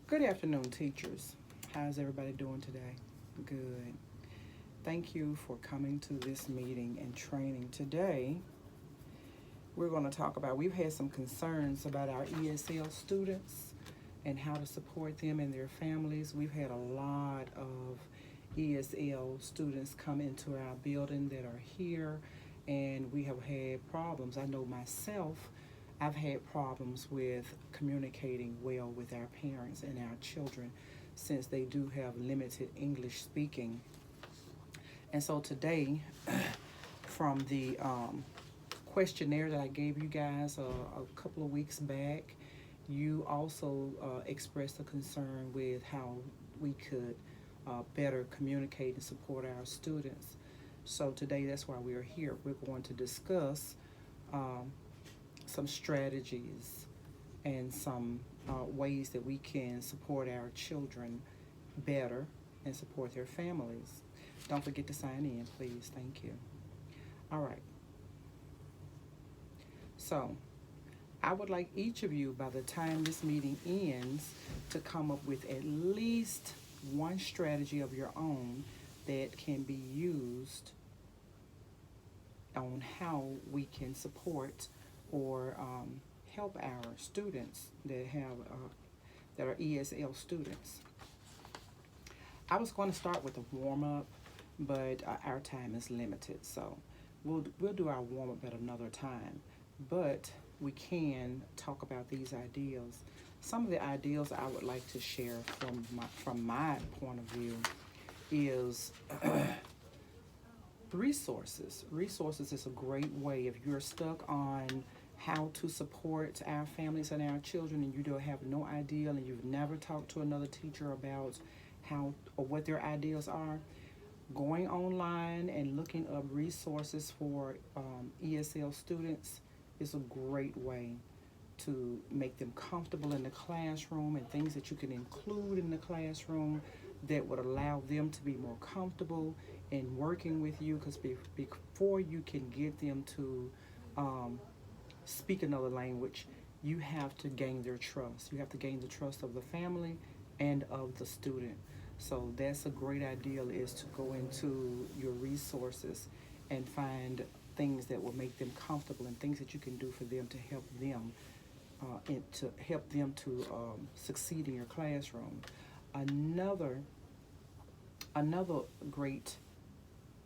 Good afternoon, teachers. How's everybody doing today? Good. Thank you for coming to this meeting and training. Today, we're going to talk about, we've had some concerns about our ESL students and how to support them and their families. We've had a lot of ESL students come into our building that are here, and we have had problems. I know myself, I've had problems with communicating well with our parents and our children since they do have limited English speaking. And so today, from the questionnaire that I gave you guys a couple of weeks back, you also expressed a concern with how we could better communicate and support our students. So today, that's why we are here. We're going to discuss some strategies and some ways that we can support our children better and support their families. Don't forget to sign in, please. Thank you. All right. So I would like each of you, by the time this meeting ends, to come up with at least one strategy of your own that can be used on how we can support or help our students that are ESL students. I was going to start with a warm-up, but our time is limited, so we'll do our warm-up at another time. But we can talk about these ideas. Some of the ideas I would like to share from my point of view is resources. Resources is a great way if you're stuck on how to support our families and our children and you don't have no idea and you've never talked to another teacher about how or what their ideas are. Going online and looking up resources for ESL students is a great way to make them comfortable in the classroom and things that you can include in the classroom that would allow them to be more comfortable in working with you, because before you can get them to speak another language, you have to gain their trust. You have to gain the trust of the family and of the student. So that's a great idea, is to go into your resources and find things that will make them comfortable and things that you can do for them to help them succeed in your classroom. Another great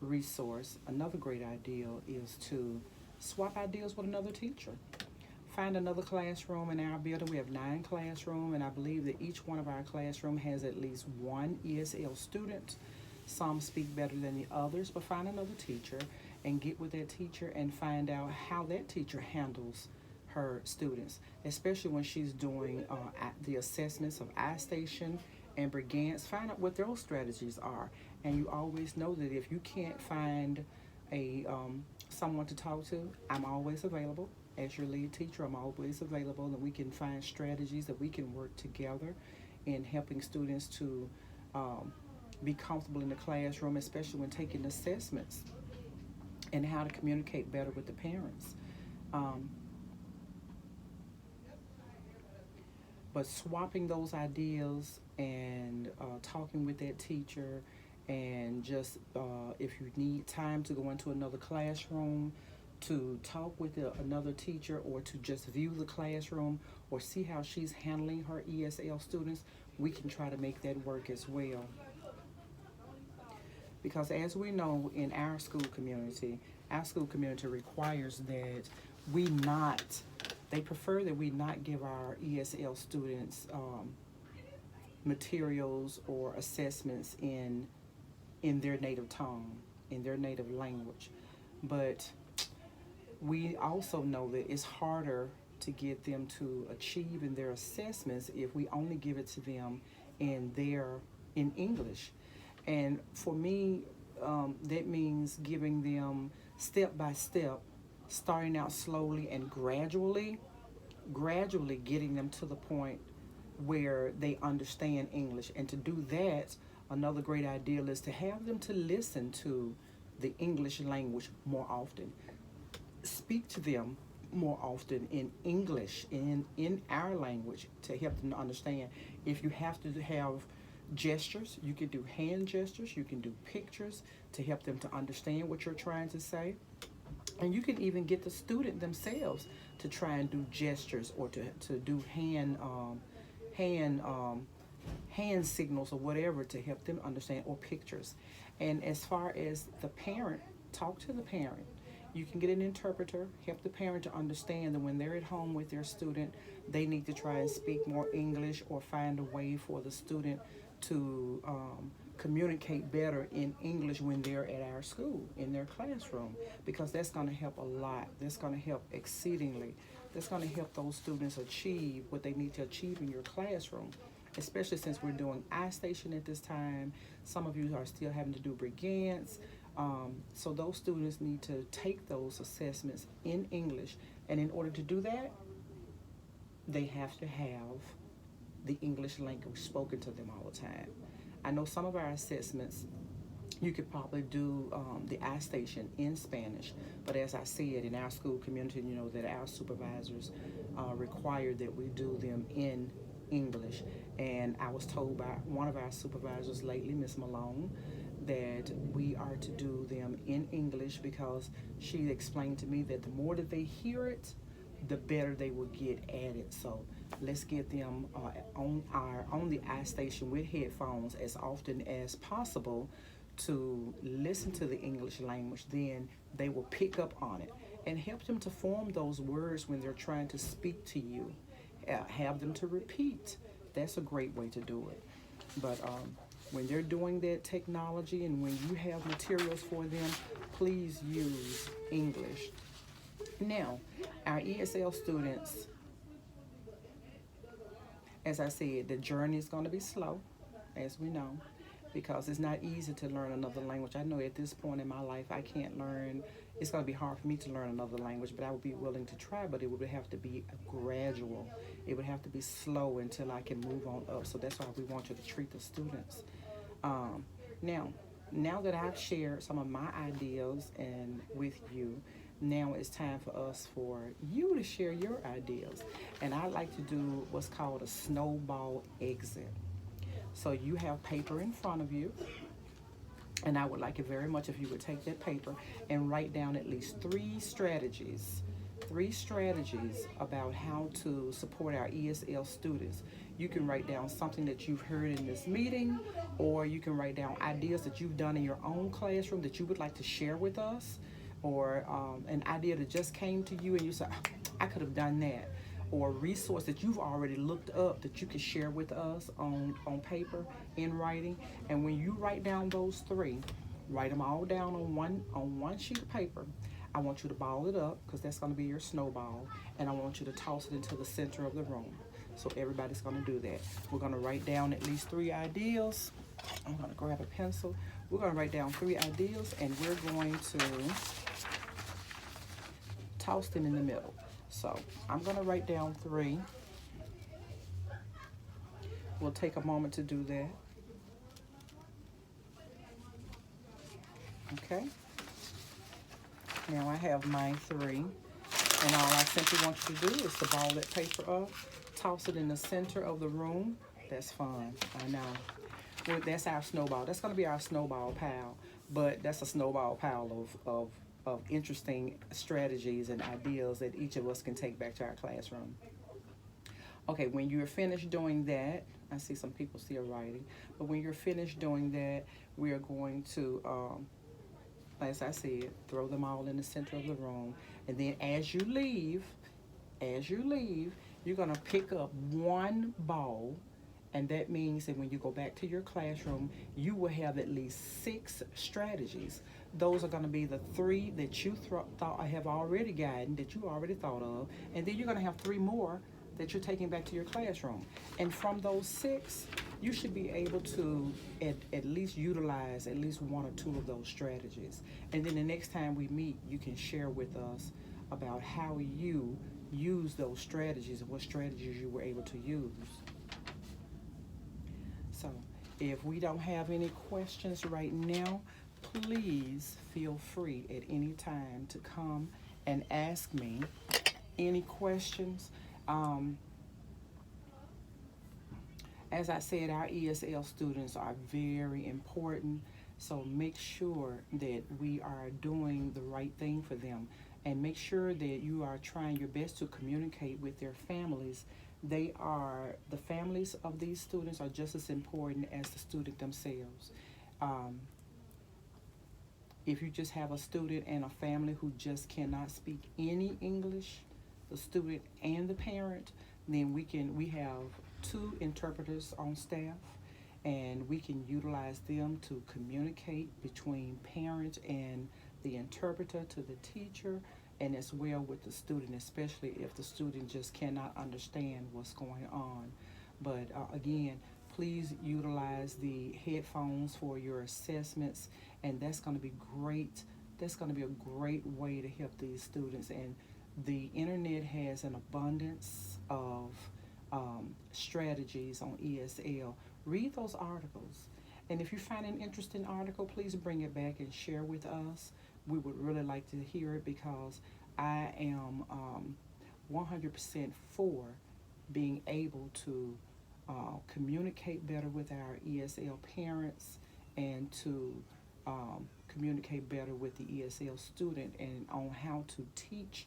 resource, another great idea is to swap ideas with another teacher. Find another classroom. In our building, we have 9 classrooms, and I believe that each one of our classrooms has at least one ESL student. Some speak better than the others, but find another teacher and get with that teacher and find out how that teacher handles her students, especially when she's doing the assessments of iStation and Brigance. Find out what those strategies are. And you always know that if you can't find someone to talk to, I'm always available. As your lead teacher, I'm always available, and we can find strategies that we can work together in helping students to be comfortable in the classroom, especially when taking assessments, and how to communicate better with the parents. But swapping those ideas and talking with that teacher, and just if you need time to go into another classroom to talk with another teacher, or to just view the classroom or see how she's handling her ESL students, we can try to make that work as well. Because as we know, in our school community requires that they prefer that we not give our ESL students materials or assessments in their native tongue, in their native language. But we also know that it's harder to get them to achieve in their assessments if we only give it to them in English. And for me, that means giving them step by step, starting out slowly and gradually getting them to the point where they understand English. And to do that, another great idea is to have them to listen to the English language more often. Speak to them more often in English, in our language, to help them to understand. If you have to have gestures, you can do hand gestures, you can do pictures to help them to understand what you're trying to say. And you can even get the student themselves to try and do gestures, or to do hand hand signals or whatever, to help them understand, or pictures. And as far as the parent, talk to the parent. You can get an interpreter, help the parent to understand that when they're at home with their student, they need to try and speak more English, or find a way for the student to communicate better in English when they're at our school, in their classroom, because that's going to help a lot. That's going to help exceedingly. That's going to help those students achieve what they need to achieve in your classroom, especially since we're doing iStation at this time. Some of you are still having to do Brigance. So those students need to take those assessments in English. And in order to do that, they have to have the English language spoken to them all the time. I know some of our assessments, you could probably do the iStation in Spanish, but as I said, in our school community, you know that our supervisors require that we do them in English. And I was told by one of our supervisors lately, Miss Malone, that we are to do them in English, because she explained to me that the more that they hear it, the better they will get at it. So let's get them on the iStation with headphones as often as possible to listen to the English language. Then they will pick up on it, and help them to form those words when they're trying to speak to you. Have them to repeat. That's a great way to do it. But when they're doing that technology, and when you have materials for them, please use English. Now, our ESL students, as I said, the journey is going to be slow, as we know, because it's not easy to learn another language. I know at this point in my life, I can't learn. It's going to be hard for me to learn another language, but I would be willing to try, but it would have to be gradual. It would have to be slow until I can move on up. So that's why we want you to treat the students. Now that I've shared some of my ideas and with you, now it's time for you to share your ideas. And I like to do what's called a snowball exit. So you have paper in front of you, and I would like it very much if you would take that paper and write down at least three strategies about how to support our ESL students. You can write down something that you've heard in this meeting, or you can write down ideas that you've done in your own classroom that you would like to share with us, or an idea that just came to you and you said, I could have done that, or a resource that you've already looked up that you can share with us on paper, in writing. And when you write down those three, write them all down on one sheet of paper. I want you to ball it up, because that's going to be your snowball, and I want you to toss it into the center of the room. So everybody's going to do that. We're going to write down at least 3 ideas. I'm going to grab a pencil. We're going to write down 3 ideas, and we're going to toss them in the middle. So I'm going to write down 3. We'll take a moment to do that. Okay. Now I have my 3, and all I simply want you to do is to ball that paper up, toss it in the center of the room. That's fun, I know. Well, that's our snowball. That's going to be our snowball pile, but that's a snowball pile of interesting strategies and ideas that each of us can take back to our classroom. Okay, when you're finished doing that, I see some people still writing, but when you're finished doing that, we are going to, as I said, throw them all in the center of the room. And then as you leave, you're going to pick up 1 ball. And that means that when you go back to your classroom, you will have at least 6 strategies. Those are going to be the 3 that you thought I have already gotten, that you already thought of. And then you're going to have 3 more that you're taking back to your classroom. And from those 6, you should be able to at least utilize at least 1 or 2 of those strategies. And then the next time we meet, you can share with us about how you use those strategies and what strategies you were able to use. So if we don't have any questions right now, please feel free at any time to come and ask me Any questions? Um, as I said, our ESL students are very important. So make sure that we are doing the right thing for them, and make sure that you are trying your best to communicate with their families. The families of these students are just as important as the student themselves. Um, if you just have a student and a family who just cannot speak any English, the student and the parent, then we have two interpreters on staff, and we can utilize them to communicate between parent and the interpreter to the teacher, and as well with the student, especially if the student just cannot understand what's going on. But again, please utilize the headphones for your assessments, and that's going to be great. That's going to be a great way to help these students. And the internet has an abundance of strategies on ESL. Read those articles. And if you find an interesting article, please bring it back and share with us. We would really like to hear it, because I am 100% for being able to communicate better with our ESL parents, and to communicate better with the ESL student, and on how to teach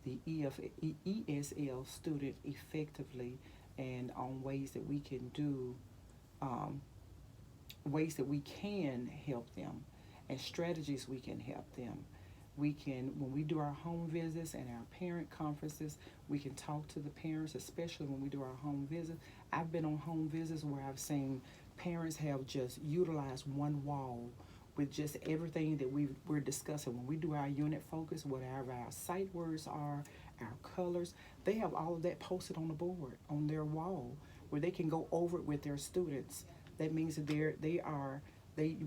the ESL student effectively, and on ways that we can do um, ways that we can help them, and strategies we can help them. We can, when we do our home visits and our parent conferences, we can talk to the parents, especially when we do our home visits. I've been on home visits where I've seen parents have just utilized one wall with just everything that we're discussing. When we do our unit focus, whatever our sight words are, our colors, they have all of that posted on the board, on their wall, where they can go over it with their students. That means that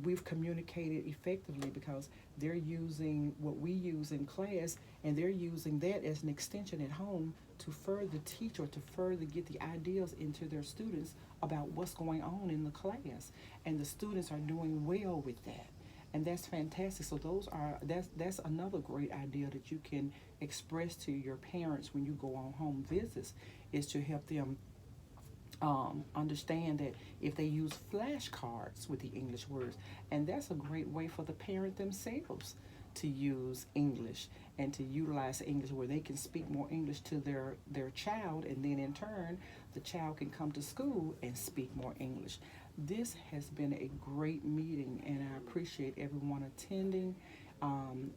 we've communicated effectively, because they're using what we use in class, and they're using that as an extension at home to further teach, or to further get the ideas into their students about what's going on in the class. And the students are doing well with that. And that's fantastic. So that's another great idea that you can express to your parents when you go on home visits, is to help them understand that if they use flashcards with the English words, and that's a great way for the parent themselves to use English, and to utilize English, where they can speak more English to their child, and then in turn the child can come to school and speak more English. This has been a great meeting, and I appreciate everyone attending.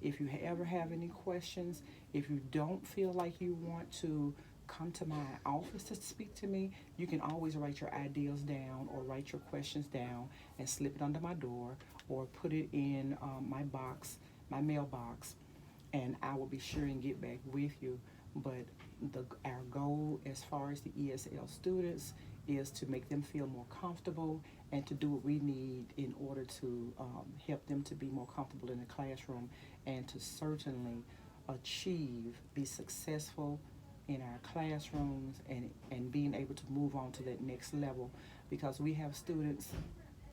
If you ever have any questions, if you don't feel like you want to come to my office to speak to me, you can always write your ideas down, or write your questions down and slip it under my door, or put it in my box, my mailbox, and I will be sure and get back with you. But our goal as far as the ESL students is to make them feel more comfortable, and to do what we need in order to help them to be more comfortable in the classroom, and to certainly be successful in our classrooms, and being able to move on to that next level. Because we have students,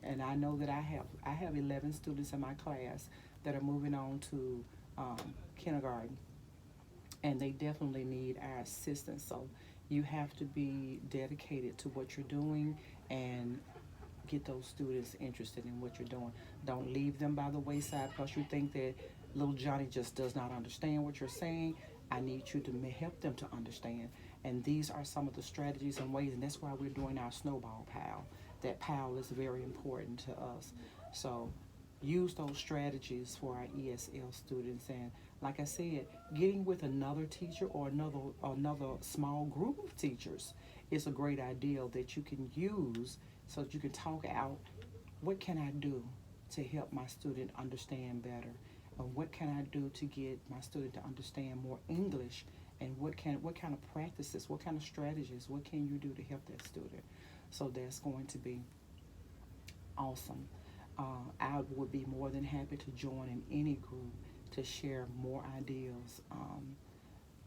and I know that I have 11 students in my class that are moving on to kindergarten, and they definitely need our assistance. So you have to be dedicated to what you're doing, and get those students interested in what you're doing. Don't leave them by the wayside because you think that little Johnny just does not understand what you're saying. I need you to help them to understand. And these are some of the strategies and ways, and that's why we're doing our snowball pal. That pal is very important to us. So use those strategies for our ESL students. And like I said, getting with another teacher, or another small group of teachers, is a great idea that you can use, so that you can talk out, what can I do to help my student understand better? Or what can I do to get my student to understand more English? And what kind of practices, what kind of strategies, what can you do to help that student? So that's going to be awesome. I would be more than happy to join in any group to share more ideas.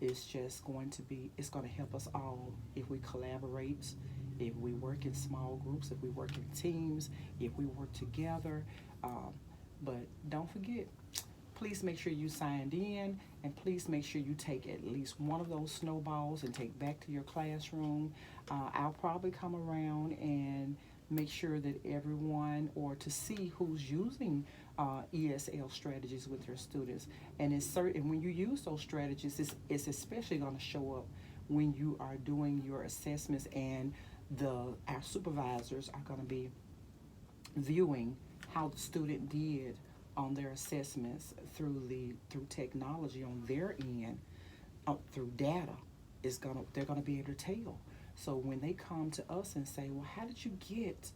It's going to help us all if we collaborate, if we work in small groups, if we work in teams, if we work together. But don't forget, please make sure you signed in, and please make sure you take at least one of those snowballs and take back to your classroom. I'll probably come around and make sure that everyone, or to see who's using ESL strategies with their students. And it's certain, when you use those strategies, it's especially going to show up when you are doing your assessments, and our supervisors are going to be viewing how the student did on their assessments through technology on their end, through data. They're gonna be able to tell. So when they come to us and say, well, how did you get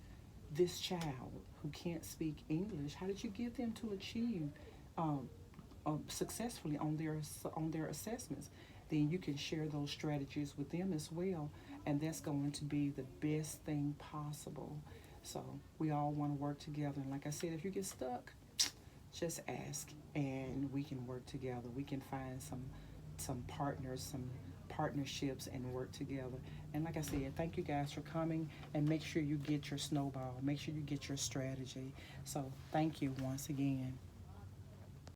this child who can't speak English, how did you get them to achieve successfully on their assessments? Then you can share those strategies with them as well, and that's going to be the best thing possible. So we all want to work together, and like I said, if you get stuck, just ask, and we can work together. We can find some partners, some partnerships, and work together. And like I said, thank you guys for coming, and make sure you get your snowball. Make sure you get your strategy. So thank you once again.